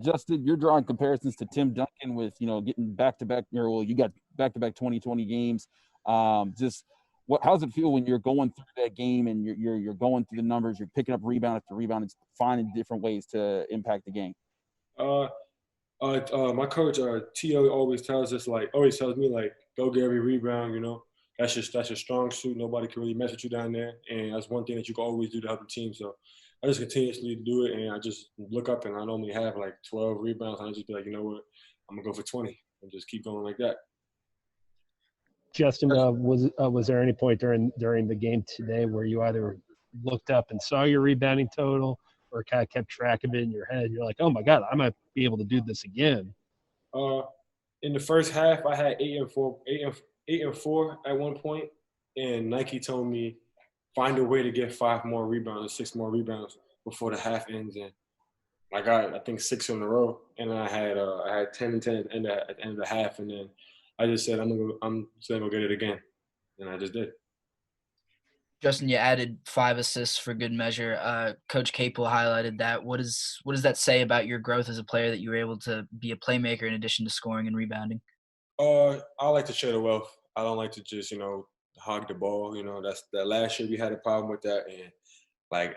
Justin, you're drawing comparisons to Tim Duncan with, getting back-to-back, you got back-to-back 2020 games. How's it feel when you're going through that game and you're going through the numbers, you're picking up rebound after rebound, and finding different ways to impact the game? My coach, T.O. always tells me, go get every rebound, That's your strong suit. Nobody can really mess with you down there. And that's one thing that you can always do to help the team. So I just continuously do it, and I just look up, and I normally have 12 rebounds, and I just be like, you know what, I'm going to go for 20 and just keep going like that. Justin, was there any point during the game today where you either looked up and saw your rebounding total or kind of kept track of it in your head? You're like, oh, my God, I might be able to do this again. In the first half, I had 8 and 4 at one point, and Nike told me find a way to get 5 more rebounds, 6 more rebounds before the half ends. And I got, I think, 6 in a row, and then I had 10 and 10 at the end of the half, and then I just said I'm just gonna go get it again, and I just did. Justin, you added 5 assists for good measure. Coach Capel highlighted that. What does that say about your growth as a player that you were able to be a playmaker in addition to scoring and rebounding? I like to share the wealth. I don't like to just hog the ball. That's that last year we had a problem with that, and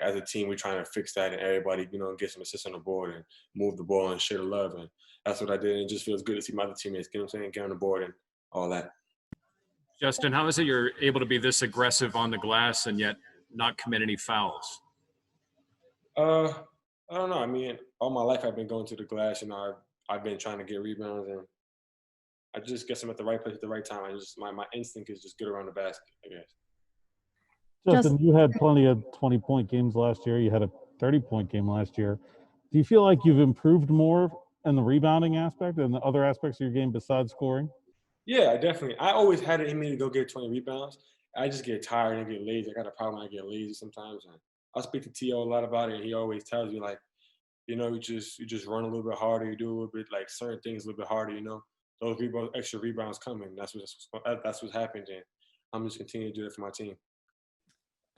as a team we're trying to fix that, and everybody get some assists on the board and move the ball and share the love, and that's what I did. And it just feels good to see my other teammates get on the board and all that. Justin, how is it you're able to be this aggressive on the glass and yet not commit any fouls? I don't know. I mean, all my life I've been going to the glass, I've been trying to get rebounds, and I just guess I'm at the right place at the right time. My instinct is just good around the basket, I guess. Justin, you had plenty of 20-point games last year. You had a 30-point game last year. Do you feel like you've improved more in the rebounding aspect and the other aspects of your game besides scoring? Yeah, definitely. I always had it in me to go get 20 rebounds. I just get tired and get lazy. I got a problem when I get lazy sometimes. And I speak to T.O. a lot about it, and he always tells me, you just run a little bit harder. You do a little bit, certain things a little bit harder, Those extra rebounds coming. That's what's happened, and I'm just continuing to do it for my team.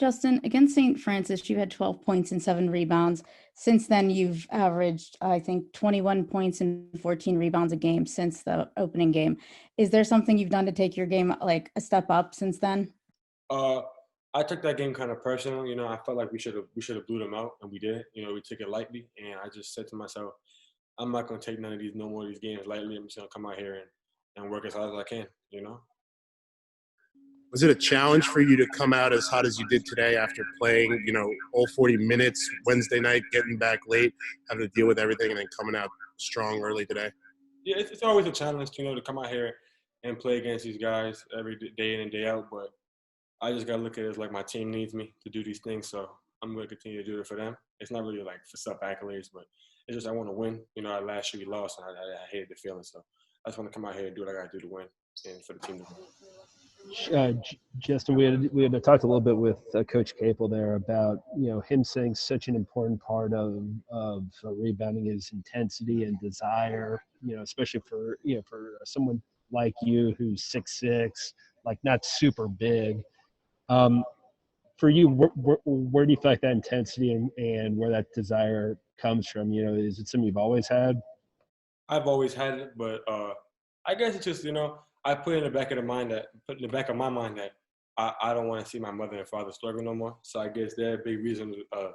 Justin, against St. Francis, you had 12 points and 7 rebounds. Since then, you've averaged, I think, 21 points and 14 rebounds a game since the opening game. Is there something you've done to take your game a step up since then? I took that game kind of personal. I felt like we should have blew them out, and we did. We took it lightly, and I just said to myself, I'm not going to take no more of these games lightly. I'm just going to come out here and work as hard as I can. Was it a challenge for you to come out as hot as you did today after playing, all 40 minutes Wednesday night, getting back late, having to deal with everything, and then coming out strong early today? Yeah, it's always a challenge, to come out here and play against these guys every day in and day out. But I just got to look at it as my team needs me to do these things. So I'm going to continue to do it for them. It's not really for self accolades, but it's just I want to win. Last year we lost, and I hated the feeling. So I just want to come out here and do what I got to do to win and for the team to win. Justin, we had talked a little bit with Coach Capel there about him saying such an important part of rebounding is intensity and desire. Especially for someone like you who's 6'6", not super big. For you, where do you feel like that intensity and where that desire comes from? Is it something you've always had? I've always had it, but I guess it's just I put in the back of my mind that I don't want to see my mother and father struggle no more. So I guess they're a big reason of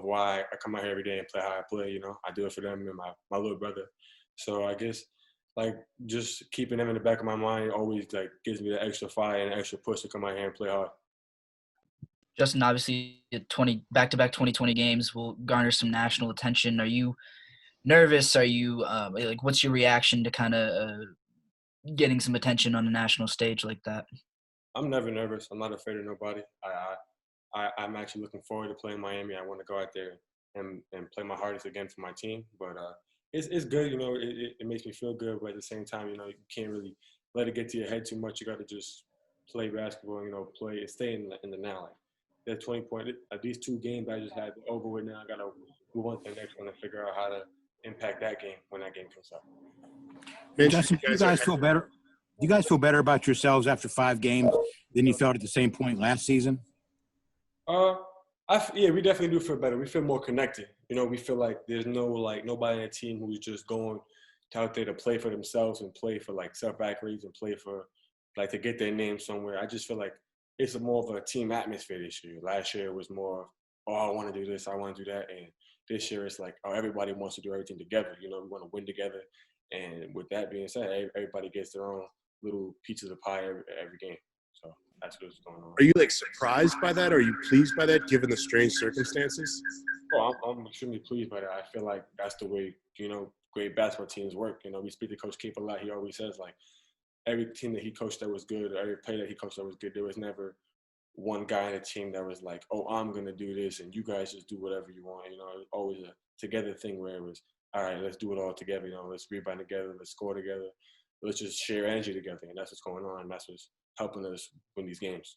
why I come out here every day and play how I play. I do it for them and my little brother. So I guess just keeping them in the back of my mind always gives me the extra fire and extra push to come out here and play hard. Justin, obviously, 20 back-to-back 2020 games will garner some national attention. Are you nervous? Are you what's your reaction to kind of getting some attention on a national stage like that? I'm never nervous. I'm not afraid of nobody. I'm actually looking forward to playing Miami. I want to go out there and play my hardest again for my team. But it's good, it makes me feel good. But at the same time, you can't really let it get to your head too much. You got to just play basketball, play and stay in the now. There's 20 points. These 2 games I just had over with now. I got to move on to the next one and figure out how to impact that game when that game comes up. Justin, do you guys feel better? Do you guys feel better about yourselves after 5 games than you felt at the same point last season? Yeah, we definitely do feel better. We feel more connected. You know, we feel like there's nobody on the team who's just going out there to play for themselves and play for like self accolades and play for like to get their name somewhere. I just feel like it's more of a team atmosphere this year. Last year it was more, oh, I want to do this, I want to do that, and this year it's like, oh, everybody wants to do everything together. You know, we want to win together. And with that being said, everybody gets their own little pieces of pie every game. So that's what's going on. Are you like surprised by that? Are you pleased by that, given the strange circumstances? Oh, I'm extremely pleased by that. I feel like that's the way, you know, great basketball teams work. You know, we speak to Coach Cape a lot. He always says, like, every team that he coached that was good, or every player that he coached that was good, there was never one guy in a team that was like, oh, I'm going to do this, and you guys just do whatever you want. You know, it was always a together thing where it was, all right, let's do it all together. You know, let's rebound together, let's score together, let's just share energy together. And that's what's going on, and that's what's helping us win these games.